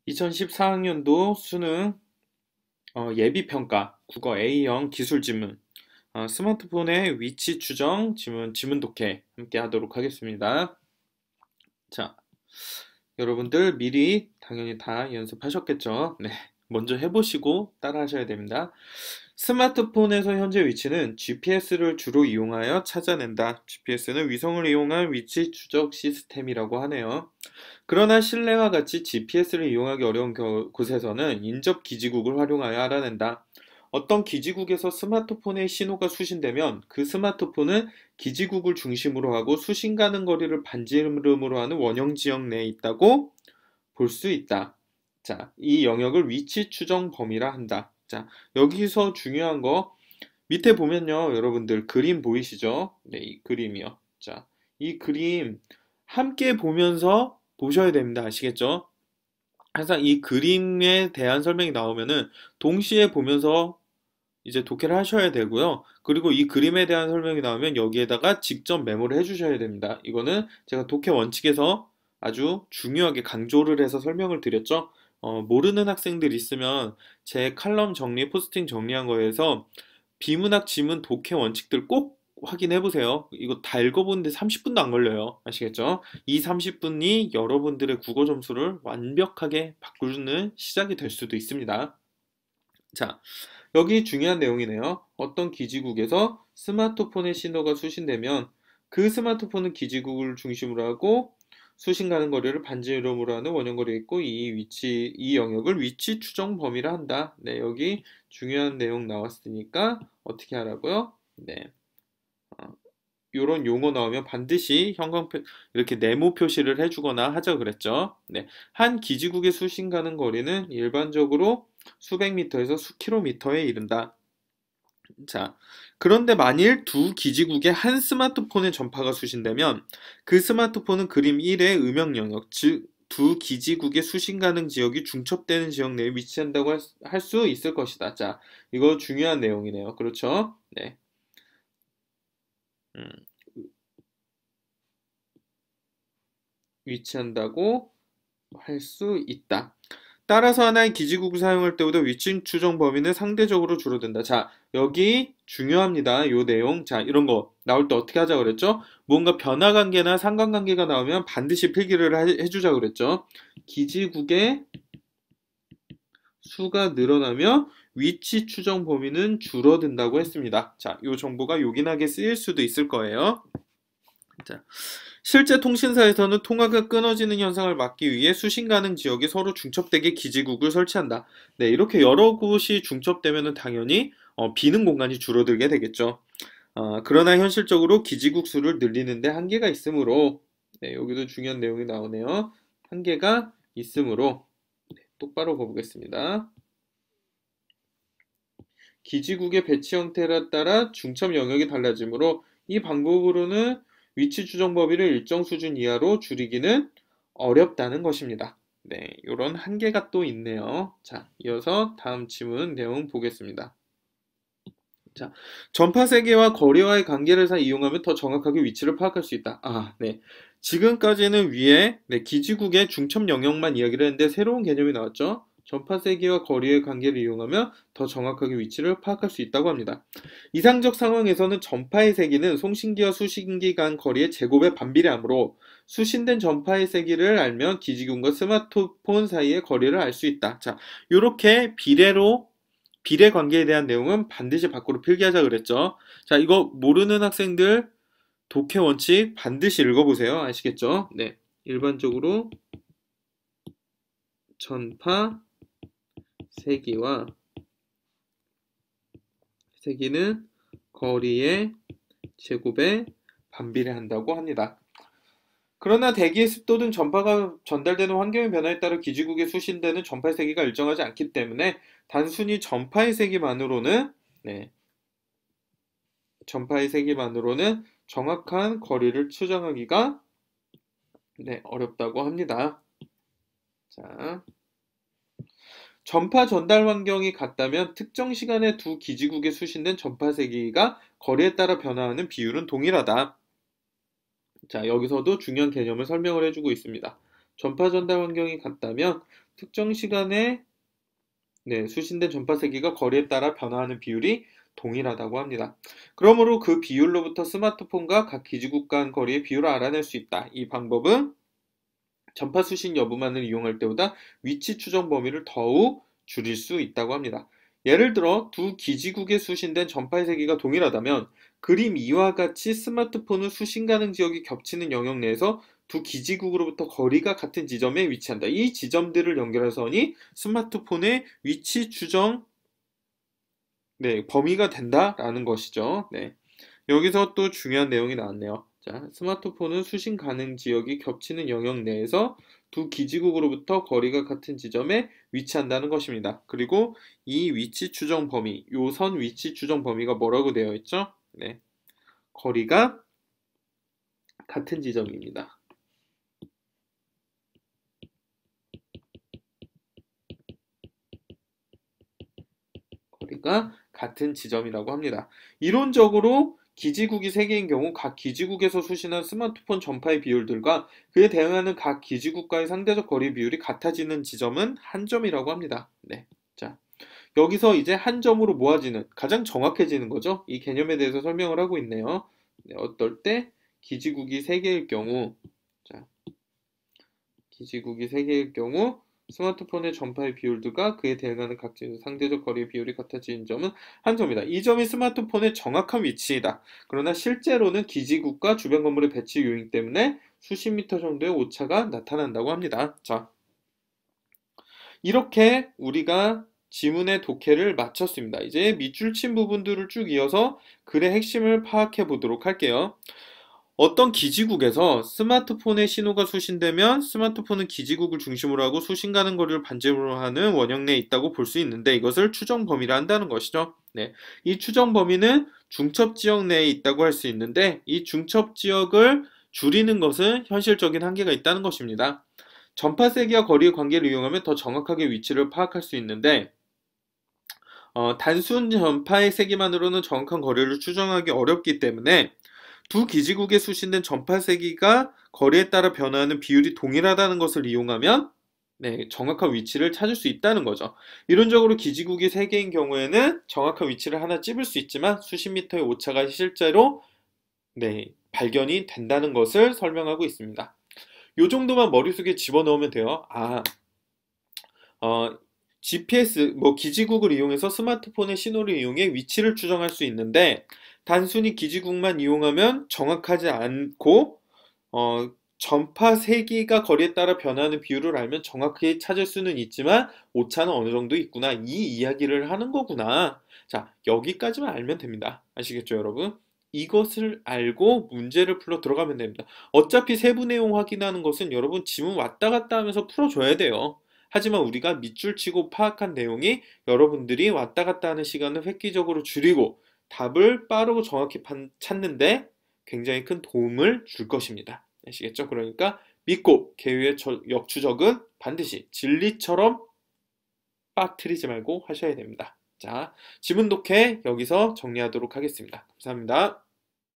2014학년도 수능 예비평가 국어 A형 기술지문 스마트폰의 위치 추정 지문 독해 함께 하도록 하겠습니다. 자, 여러분들 미리 당연히 다 연습하셨겠죠? 네, 먼저 해보시고 따라 하셔야 됩니다. 스마트폰에서 현재 위치는 GPS를 주로 이용하여 찾아낸다. GPS는 위성을 이용한 위치 추적 시스템이라고 하네요. 그러나 실내와 같이 GPS를 이용하기 어려운 곳에서는 인접 기지국을 활용하여 알아낸다. 어떤 기지국에서 스마트폰의 신호가 수신되면 그 스마트폰은 기지국을 중심으로 하고 수신 가는 거리를 반지름으로 하는 원형 지역 내에 있다고 볼 수 있다. 자, 이 영역을 위치 추정 범위라 한다. 자, 여기서 중요한 거 밑에 보면요, 여러분들 그림 보이시죠? 네, 이 그림이요. 자, 이 그림 함께 보면서 보셔야 됩니다. 아시겠죠? 항상 이 그림에 대한 설명이 나오면은 동시에 보면서 이제 독해를 하셔야 되고요. 그리고 이 그림에 대한 설명이 나오면 여기에다가 직접 메모를 해주셔야 됩니다. 이거는 제가 독해 원칙에서 아주 중요하게 강조를 해서 설명을 드렸죠. 모르는 학생들 있으면 제 칼럼 정리, 포스팅 정리한 거에서 비문학, 지문, 독해 원칙들 꼭 확인해 보세요. 이거 다 읽어보는데 30분도 안 걸려요. 아시겠죠? 이 30분이 여러분들의 국어 점수를 완벽하게 바꾸는 시작이 될 수도 있습니다. 자, 여기 중요한 내용이네요. 어떤 기지국에서 스마트폰의 신호가 수신되면 그 스마트폰은 기지국을 중심으로 하고 수신 가는 거리를 반지름으로 하는 원형거리가 있고 이 영역을 위치 추정 범위라 한다. 네, 여기 중요한 내용 나왔으니까 어떻게 하라고요? 네. 이런 용어 나오면 반드시 형광표 이렇게 네모 표시를 해주거나 하자 그랬죠. 네, 한 기지국의 수신 가는 거리는 일반적으로 수백 미터에서 수킬로미터에 이른다. 자, 그런데 만일 두 기지국의 한 스마트폰의 전파가 수신되면 그 스마트폰은 그림 1의 음영 영역, 즉 두 기지국의 수신 가능 지역이 중첩되는 지역 내에 위치한다고 할 수 있을 것이다. 자, 이거 중요한 내용이네요. 그렇죠? 네. 음, 위치한다고 할 수 있다. 따라서 하나의 기지국을 사용할 때보다 위치 추정 범위는 상대적으로 줄어든다. 자, 여기 중요합니다. 요 내용. 자, 이런 거 나올 때 어떻게 하자 그랬죠? 뭔가 변화관계나 상관관계가 나오면 반드시 필기를 해주자 그랬죠? 기지국의 수가 늘어나며 위치 추정 범위는 줄어든다고 했습니다. 자, 요 정보가 요긴하게 쓰일 수도 있을 거예요. 자, 실제 통신사에서는 통화가 끊어지는 현상을 막기 위해 수신 가능 지역이 서로 중첩되게 기지국을 설치한다. 네, 이렇게 여러 곳이 중첩되면 당연히 비는 공간이 줄어들게 되겠죠. 그러나 현실적으로 기지국 수를 늘리는데 한계가 있으므로, 네, 여기도 중요한 내용이 나오네요. 한계가 있으므로, 네, 똑바로 보겠습니다. 기지국의 배치 형태에 따라 중첩 영역이 달라지므로 이 방법으로는 위치 추정 범위를 일정 수준 이하로 줄이기는 어렵다는 것입니다. 네, 이런 한계가 또 있네요. 자, 이어서 다음 지문 내용 보겠습니다. 자, 전파 세계와 거리와의 관계를 이용하면 더 정확하게 위치를 파악할 수 있다. 네. 지금까지는 위에 기지국의 중첩 영역만 이야기를 했는데 새로운 개념이 나왔죠. 전파 세기와 거리의 관계를 이용하면 더 정확하게 위치를 파악할 수 있다고 합니다. 이상적 상황에서는 전파의 세기는 송신기와 수신기 간 거리의 제곱에 반비례하므로 수신된 전파의 세기를 알면 기지국과 스마트폰 사이의 거리를 알 수 있다. 자, 이렇게 비례 관계에 대한 내용은 반드시 밖으로 필기하자 그랬죠. 자, 이거 모르는 학생들 독해 원칙 반드시 읽어보세요. 아시겠죠? 네. 일반적으로 전파 세기와 세기는 거리의 제곱에 반비례한다고 합니다. 그러나 대기의 습도 등 전파가 전달되는 환경의 변화에 따라 기지국에 수신되는 전파의 세기가 일정하지 않기 때문에 단순히 전파의 세기만으로는 정확한 거리를 추정하기가 어렵다고 합니다. 자, 전파 전달 환경이 같다면 특정 시간에 두 기지국에 수신된 전파 세기가 거리에 따라 변화하는 비율은 동일하다. 자, 여기서도 중요한 개념을 설명을 해주고 있습니다. 전파 전달 환경이 같다면 특정 시간에 수신된 전파 세기가 거리에 따라 변화하는 비율이 동일하다고 합니다. 그러므로 그 비율로부터 스마트폰과 각 기지국 간 거리의 비율을 알아낼 수 있다. 이 방법은 전파 수신 여부만을 이용할 때보다 위치 추정 범위를 더욱 줄일 수 있다고 합니다. 예를 들어 두 기지국에 수신된 전파의 세기가 동일하다면 그림 2와 같이 스마트폰은 수신 가능 지역이 겹치는 영역 내에서 두 기지국으로부터 거리가 같은 지점에 위치한다. 이 지점들을 연결한 선이 스마트폰의 위치 추정 범위가 된다라는 것이죠. 여기서 또 중요한 내용이 나왔네요. 자, 스마트폰은 수신 가능 지역이 겹치는 영역 내에서 두 기지국으로부터 거리가 같은 지점에 위치한다는 것입니다. 그리고 이 위치 추정 범위, 요 선 위치 추정 범위가 뭐라고 되어 있죠? 거리가 같은 지점입니다. 거리가 같은 지점이라고 합니다. 이론적으로 기지국이 3개인 경우 각 기지국에서 수신한 스마트폰 전파의 비율들과 그에 대응하는 각 기지국과의 상대적 거리 비율이 같아지는 지점은 한 점이라고 합니다. 자, 여기서 이제 한 점으로 모아지는, 가장 정확해지는 거죠. 이 개념에 대해서 설명을 하고 있네요. 어떨 때 기지국이 3개일 경우, 자, 기지국이 3개일 경우 스마트폰의 전파의 비율들과 그에 대응하는 각 지역 상대적 거리의 비율이 같아지는 점은 한 점이다. 이 점이 스마트폰의 정확한 위치이다. 그러나 실제로는 기지국과 주변 건물의 배치 요인 때문에 수십 미터 정도의 오차가 나타난다고 합니다. 자, 이렇게 우리가 지문의 독해를 마쳤습니다. 이제 밑줄 친 부분들을 쭉 이어서 글의 핵심을 파악해 보도록 할게요. 어떤 기지국에서 스마트폰의 신호가 수신되면 스마트폰은 기지국을 중심으로 하고 수신 가능 거리를 반지름으로 하는 원형 내에 있다고 볼 수 있는데 이것을 추정 범위라 한다는 것이죠. 이 추정 범위는 중첩 지역 내에 있다고 할 수 있는데 이 중첩 지역을 줄이는 것은 현실적인 한계가 있다는 것입니다. 전파 세기와 거리의 관계를 이용하면 더 정확하게 위치를 파악할 수 있는데 단순 전파의 세기만으로는 정확한 거리를 추정하기 어렵기 때문에 두 기지국에 수신된 전파 세기가 거리에 따라 변화하는 비율이 동일하다는 것을 이용하면 정확한 위치를 찾을 수 있다는 거죠. 이론적으로 기지국이 3개인 경우에는 정확한 위치를 하나 찝을 수 있지만 수십 미터의 오차가 실제로 발견이 된다는 것을 설명하고 있습니다. 요 정도만 머릿속에 집어넣으면 돼요. GPS, 기지국을 이용해서 스마트폰의 신호를 이용해 위치를 추정할 수 있는데 단순히 기지국만 이용하면 정확하지 않고 전파 세기가 거리에 따라 변하는 비율을 알면 정확히 찾을 수는 있지만 오차는 어느 정도 있구나. 이 이야기를 하는 거구나. 자, 여기까지만 알면 됩니다. 아시겠죠, 여러분? 이것을 알고 문제를 풀러 들어가면 됩니다. 어차피 세부 내용 확인하는 것은 여러분 지문 왔다 갔다 하면서 풀어줘야 돼요. 하지만 우리가 밑줄 치고 파악한 내용이 여러분들이 왔다 갔다 하는 시간을 획기적으로 줄이고 답을 빠르고 정확히 찾는데 굉장히 큰 도움을 줄 것입니다. 아시겠죠? 그러니까 믿고 개요의 역추적은 반드시 진리처럼 빠뜨리지 말고 하셔야 됩니다. 자, 지문 독해 여기서 정리하도록 하겠습니다. 감사합니다.